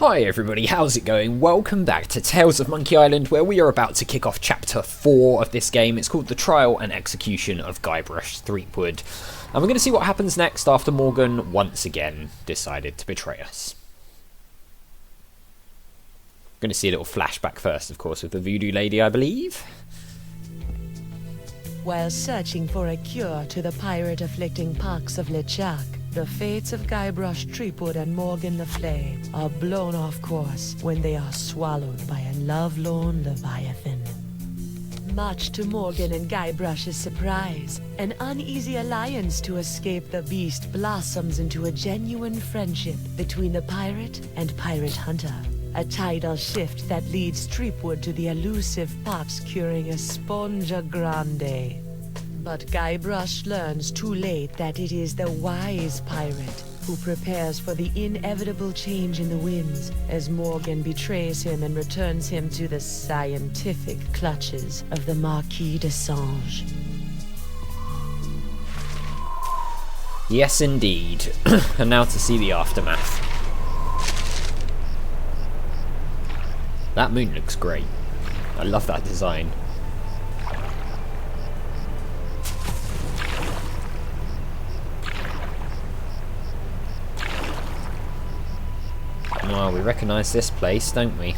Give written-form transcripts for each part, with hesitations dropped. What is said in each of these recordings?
Hi everybody, how's it going? Welcome back to Tales of Monkey Island, where we are about to kick off chapter 4 of this game. It's called The Trial and Execution of Guybrush Threepwood. And we're going to see what happens next after Morgan once again decided to betray us. We're going to see a little flashback first, of course, with the voodoo lady, I believe. While searching for a cure to the pirate-afflicting pox of LeChuck, the fates of Guybrush Threepwood and Morgan Le Fay are blown off course when they are swallowed by a lovelorn Leviathan. Much to Morgan and Guybrush's surprise, an uneasy alliance to escape the beast blossoms into a genuine friendship between the pirate and pirate hunter. A tidal shift that leads Threepwood to the elusive pox curing Esponja Grande. But Guybrush learns too late that it is the wise pirate who prepares for the inevitable change in the winds as Morgan betrays him and returns him to the scientific clutches of the Marquis de Sange. Yes, indeed. And now to see the aftermath. That moon looks great. I love that design. Well, we recognise this place, don't we?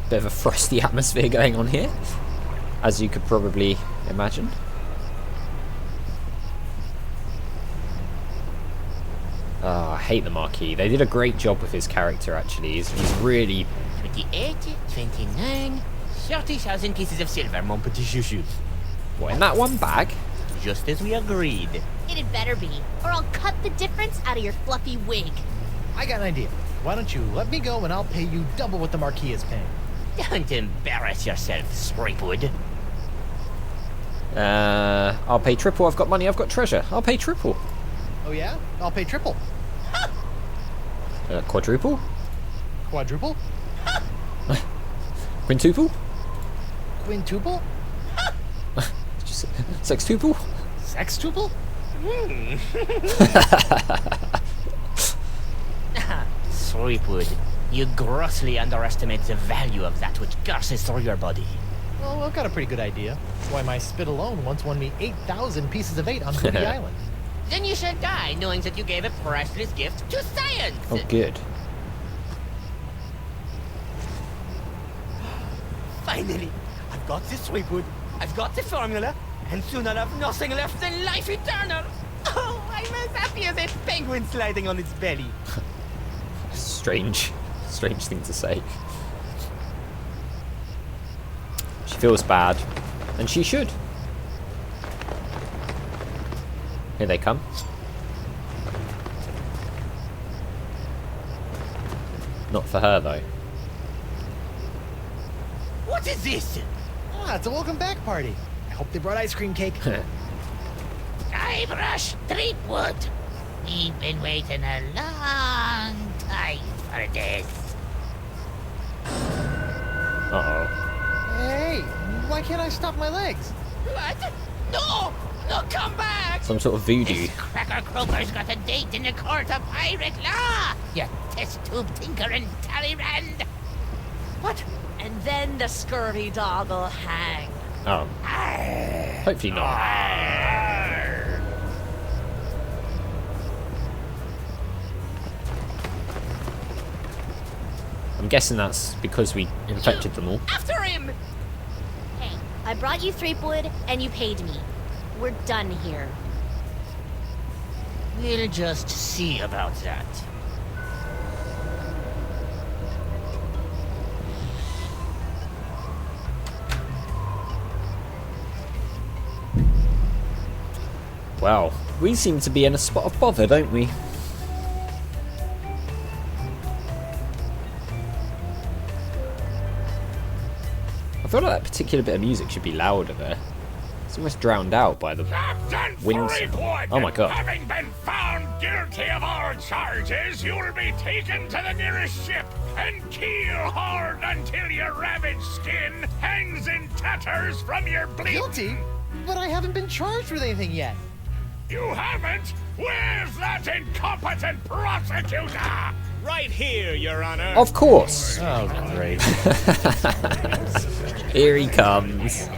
Bit of a frosty atmosphere going on here, as you could probably imagine. Oh, I hate the Marquis. They did a great job with his character, actually. He's really... 28, 29, 30,000 pieces of silver, mon petit chouchou. What, in that one bag? Just as we agreed. It had better be, or I'll cut the difference out of your fluffy wig. I got an idea. Why don't you let me go and I'll pay you double what the Marquis is paying. Don't embarrass yourself, Threepwood. I'll pay triple. I've got money, I've got treasure. I'll pay triple. Oh yeah? I'll pay triple. Quadruple? Quadruple? Quintuple? Quintuple? Sextuple? Sextuple? Threepwood, you grossly underestimate the value of that which courses through your body. Well, I've got a pretty good idea. Why, my spit alone once won me 8,000 pieces of 8 on Booty Island. Then you shall die knowing that you gave a priceless gift to science! Oh, good. Finally! I've got this Threepwood, I've got the formula, and soon I'll have nothing left than life eternal! Oh, I'm as happy as a penguin sliding on its belly! Strange thing to say. She feels bad, and she should. Here they come. Not for her, though. What is this? Ah, it's a welcome back party. I hope they brought ice cream cake. Guybrush Threepwood. We've been waiting a long time for this. Uh-oh. Hey, why can't I stop my legs? What? No! No, come back! Some sort of voodoo. This cracker croaker's got a date in the court of pirate law! You test tube tinker and Talleyrand! What? And then the scurvy dog'll hang. Oh. Hopefully not. I'm guessing that's because we infected them all. After him! Hey, I brought you Threepwood, and you paid me. We're done here. We'll just see about that. Wow, we seem to be in a spot of bother, don't we? I feel like that particular bit of music should be louder there. It's It's almost drowned out by the wind. Oh my god. Having been found guilty of all charges, you'll be taken to the nearest ship and keel-hauled until your ravaged skin hangs in tatters from your bleeding. Guilty? But I haven't been charged with anything yet. You haven't? Where's that incompetent prosecutor? Right here, Your Honor. Of course. Oh, great. Here he comes.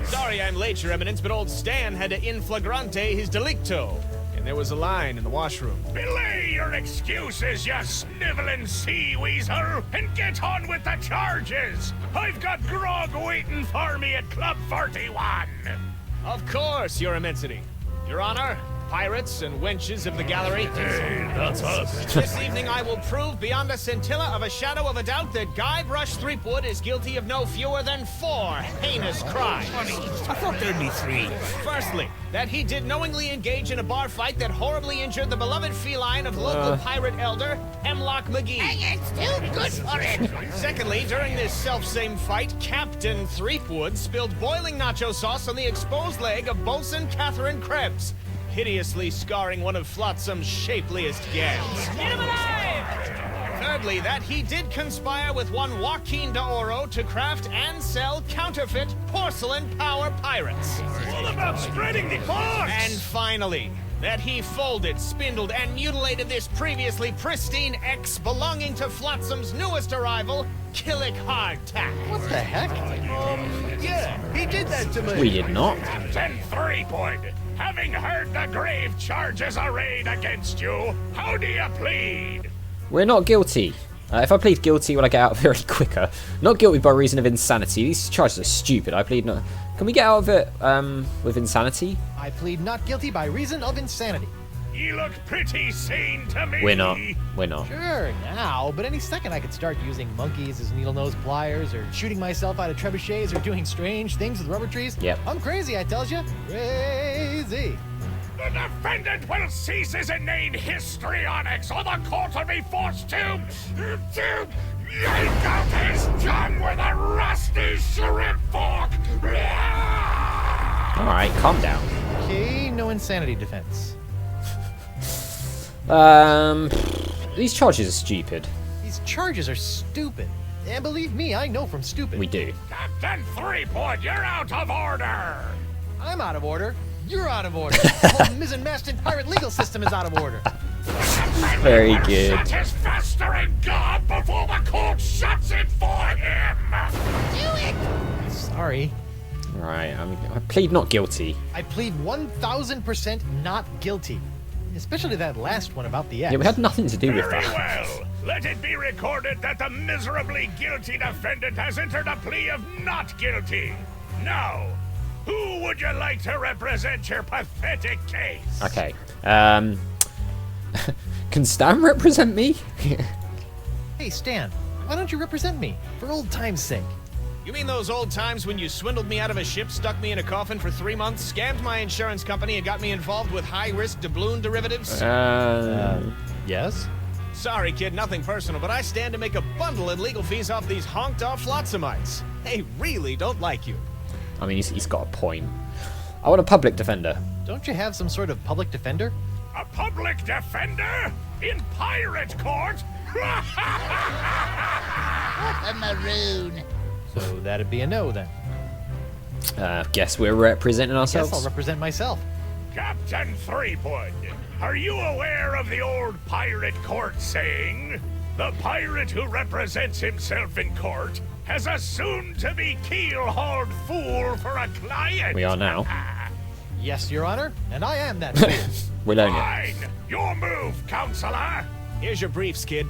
Sorry I'm late, Your Eminence, but old Stan had to in flagrante his delicto. And there was a line in the washroom. Belay your excuses, you sniveling sea weasel, and get on with the charges. I've got grog waiting for me at Club 41. Of course, Your Immensity. Your Honor, pirates and wenches of the gallery. Hey, that's us. This evening I will prove beyond a scintilla of a shadow of a doubt that Guybrush Threepwood is guilty of no fewer than 4 heinous crimes. I thought there'd be 3. Firstly, that he did knowingly engage in a bar fight that horribly injured the beloved feline of local pirate elder, Hemlock McGee. It's too good for it. Secondly, during this self-same fight, Captain Threepwood spilled boiling nacho sauce on the exposed leg of Bosun Catherine Krebs, hideously scarring one of Flotsam's shapeliest gams. Get him alive! Thirdly, that he did conspire with one Joaquin de Oro to craft and sell counterfeit porcelain power pirates. What about spreading the cause? And finally, that he folded, spindled, and mutilated this previously pristine ex belonging to Flotsam's newest arrival, Killick Hardtack. What the heck? Yeah, he did that to me. We did not. Captain Threepwood, having heard the grave charges arrayed against you, how do you plead? We're not guilty. If I plead guilty, will I get out very quicker? Not guilty by reason of insanity. These charges are stupid. I plead not. Can we get out of it with insanity? I plead not guilty by reason of insanity. You look pretty sane to me. We're not. We're not. Sure, now, but any second I could start using monkeys as needle-nose pliers, or shooting myself out of trebuchets, or doing strange things with rubber trees. Yep. I'm crazy, I tells you. Crazy. The defendant will cease his inane histrionics, or the court will be forced to yank out his tongue with a rusty shrimp fork. Alright, calm down. Okay, no insanity defense. These charges are stupid. These charges are stupid. And believe me, I know from stupid. We do. Captain Threepwood, you're out of order. I'm out of order. You're out of order. The whole mizzen-masted pirate legal system is out of order. Very good. Shut his festering gob before the court shuts it for him. Do it. Sorry. Alright, I plead not guilty. I plead 1000% not guilty. Especially that last one about the X. Yeah, we had nothing to do with Very that. well. Let it be recorded that the miserably guilty defendant has entered a plea of not guilty. Now, who would you like to represent your pathetic case? Okay. Can Stan represent me? Hey, Stan, why don't you represent me? For old time's sake. You mean those old times when you swindled me out of a ship, stuck me in a coffin for 3 months, scammed my insurance company, and got me involved with high-risk doubloon derivatives? Yes? Sorry, kid, nothing personal, but I stand to make a bundle in legal fees off these honked-off Flotsamites. They really don't like you. I mean, he's got a point. I want a public defender. Don't you have some sort of public defender? A public defender? In pirate court? A maroon. So that'd be a no, then. Guess we're representing ourselves. Guess I'll represent myself. Captain Threepwood, are you aware of the old pirate court saying, the pirate who represents himself in court has a soon-to-be keel-hauled fool for a client? We are now. Yes, Your Honor, and I am that fool. We'll own it. Fine! Your move, counselor! Here's your briefs, kid.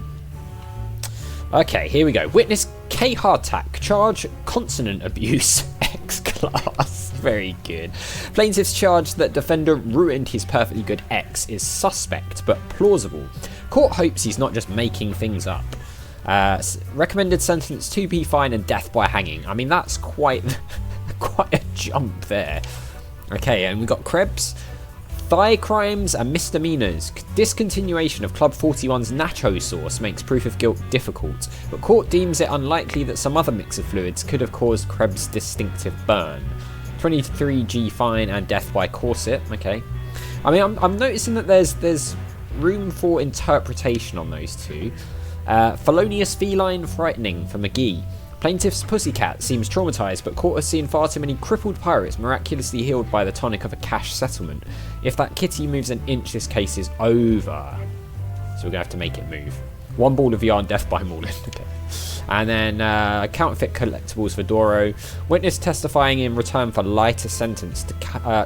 Okay, here we go. Witness K. Hardtack. Charge consonant abuse. X-class. Very good. Plaintiff's charge that defender ruined his perfectly good X is suspect, but plausible. Court hopes he's not just making things up. Recommended sentence 2p fine and death by hanging. I mean, that's quite a jump there. Okay, and we've got Krebs. Thigh crimes and misdemeanors. Discontinuation of Club 41's nacho sauce makes proof of guilt difficult, but court deems it unlikely that some other mix of fluids could have caused Krebs' distinctive burn. 23G fine and death by corset. Okay. I mean, I'm noticing that there's room for interpretation on those two. Felonious feline frightening for McGee. Plaintiff's pussycat seems traumatized, but court has seen far too many crippled pirates miraculously healed by the tonic of a cash settlement. If that kitty moves an inch, this case is over. So we're gonna have to make it move. 1 ball of yarn, death by mauling. Okay. And then counterfeit collectibles for Doro. Witness testifying in return for lighter sentence.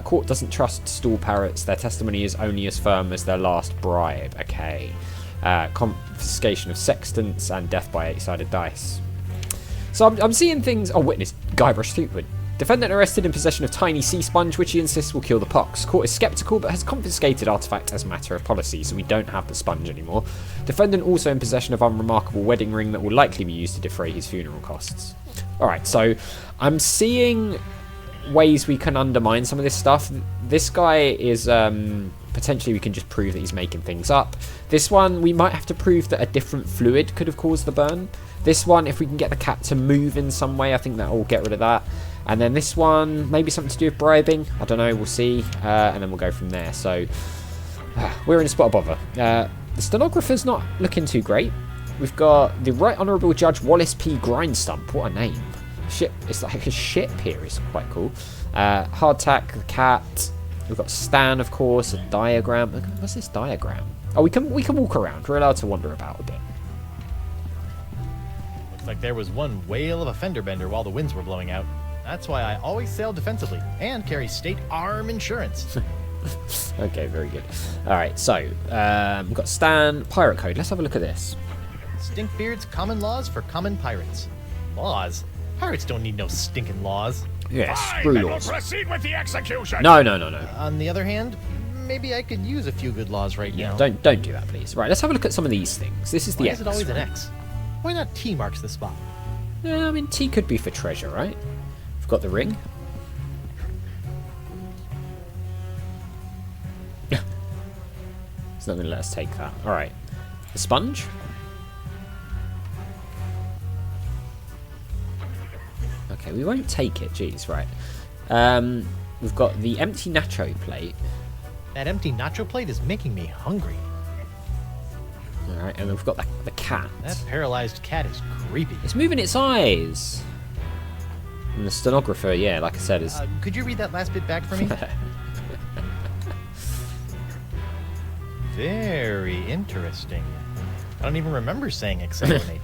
Court doesn't trust stall parrots. Their testimony is only as firm as their last bribe. Okay. Confiscation of sextants and death by 8-sided dice. So I'm seeing things. Oh, witness Guybrush Threepwood. Defendant arrested in possession of tiny sea sponge, which he insists will kill the pox. Court is sceptical, but has confiscated artifact as a matter of policy, so we don't have the sponge anymore. Defendant also in possession of unremarkable wedding ring that will likely be used to defray his funeral costs. Alright, so I'm seeing ways we can undermine some of this stuff. This guy is potentially we can just prove that he's making things up. This one, we might have to prove that a different fluid could have caused the burn. This one, if we can get the cat to move in some way, I think that will get rid of that. And then this one, maybe something to do with bribing. I don't know, we'll see. And then we'll go from there. So, we're in a spot of bother. The stenographer's not looking too great. We've got the Right Honourable Judge Wallace P. Grindstump. What a name. Ship. It's like a ship here. It's quite cool. Hardtack, the cat. We've got Stan, of course. A diagram. What's this diagram? Oh, we can walk around. We're allowed to wander about a bit. Looks like there was one whale of a fender bender while the winds were blowing out. That's why I always sail defensively and carry state arm insurance. Okay, very good. Alright, so we've got Stan, pirate code. Let's have a look at this. Stinkbeard's common laws for common pirates. Laws? Pirates don't need no stinking laws. Yes, Fine, screw then laws. we'll proceed with the execution. No. On the other hand, maybe I could use a few good laws right now. Don't do that, please. Right, let's have a look at some of these things. This is the Why X. is it always right? an X? Why not T marks the spot? Yeah, I mean, T could be for treasure, right? We've got the ring. It's not going to let us take that. Alright. The sponge. Okay, we won't take it. Jeez, right. We've got the empty nacho plate. That empty nacho plate is making me hungry. Alright, and we've got the cat. That paralyzed cat is creepy. It's moving its eyes. And the stenographer, yeah, like I said, is... Could you read that last bit back for me? Very interesting. I don't even remember saying accelerate.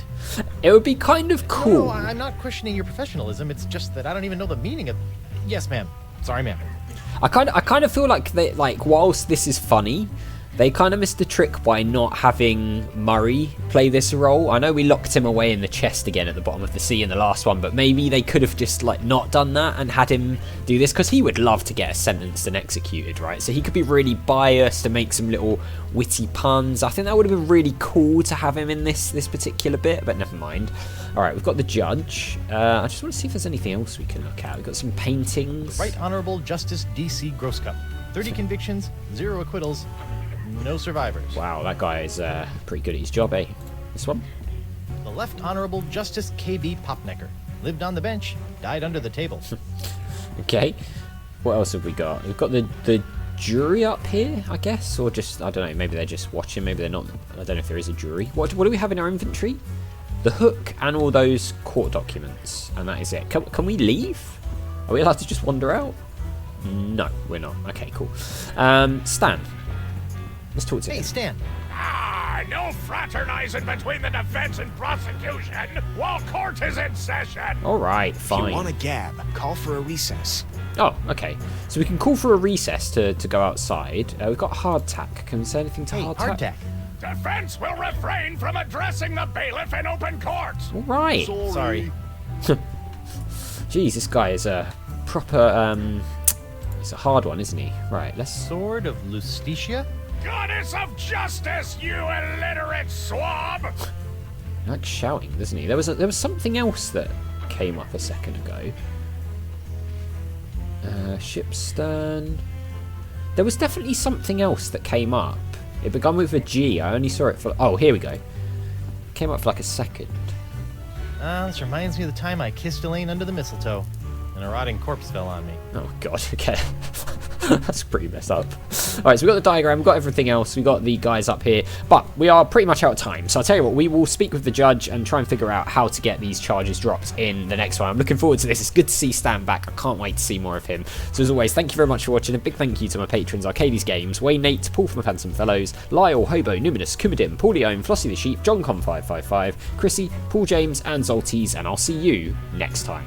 It would be kind of cool. No, I'm not questioning your professionalism. It's just that I don't even know the meaning of... Yes, ma'am. Sorry, ma'am. I kind of feel like they, like, whilst this is funny, they kind of missed the trick by not having Murray play this role. I know we locked him away in the chest again at the bottom of the sea in the last one, but maybe they could have just like not done that and had him do this, because he would love to get sentenced and executed, right? So he could be really biased and make some little witty puns. I think that would have been really cool to have him in this particular bit, but never mind. All right, we've got the judge. I just want to see if there's anything else we can look at. We've got some paintings. Right Honorable Justice D.C. Grosscup. 30 convictions, 0 acquittals, no survivors. Wow, that guy is pretty good at his job, eh? This one? The Left Honorable Justice K.B. Popnecker. Lived on the bench, died under the table. Okay. What else have we got? We've got the jury up here, I guess, or just, I don't know, maybe they're just watching, maybe they're not. I don't know if there is a jury. What do we have in our inventory? The hook and all those court documents, and that is it. Can we leave? Are we allowed to just wander out? No, we're not. Okay, cool. Stan, let's talk to Hey, him. Stan. No fraternizing between the defense and prosecution while court is in session. All right, If fine. you want a gab, call for a recess. Oh, okay. So we can call for a recess to go outside. We've got hardtack. Can we say anything to Hey, hardtack? hardtack. Defense will refrain from addressing the bailiff in open court. All right. Sorry. Jeez, this guy is a proper. He's a hard one, isn't he? Right. Let's. Sword of Lustitia? Goddess of justice, you illiterate swab! He likes shouting, doesn't he? There was something else that came up a second ago. Ship stern. There was definitely something else that came up. It began with a G. I only saw it for. Oh, here we go. Came up for like a second. This reminds me of the time I kissed Elaine under the mistletoe. and a rotting corpse fell on me. Oh god, okay. That's pretty messed up. Alright, so we've got the diagram, we've got everything else, we've got the guys up here, but we are pretty much out of time. So I'll tell you what, we will speak with the judge and try and figure out how to get these charges dropped in the next one. I'm looking forward to this. It's good to see Stan back. I can't wait to see more of him. So as always, thank you very much for watching. A big thank you to my patrons, Arcades Games, Wayne Nate, Paul from the Phantom Fellows, Lyle, Hobo, Numinous, Kumadim, Paulione, Flossie the Sheep, JohnCon555, Chrissy, Paul James, and Zoltes, and I'll see you next time.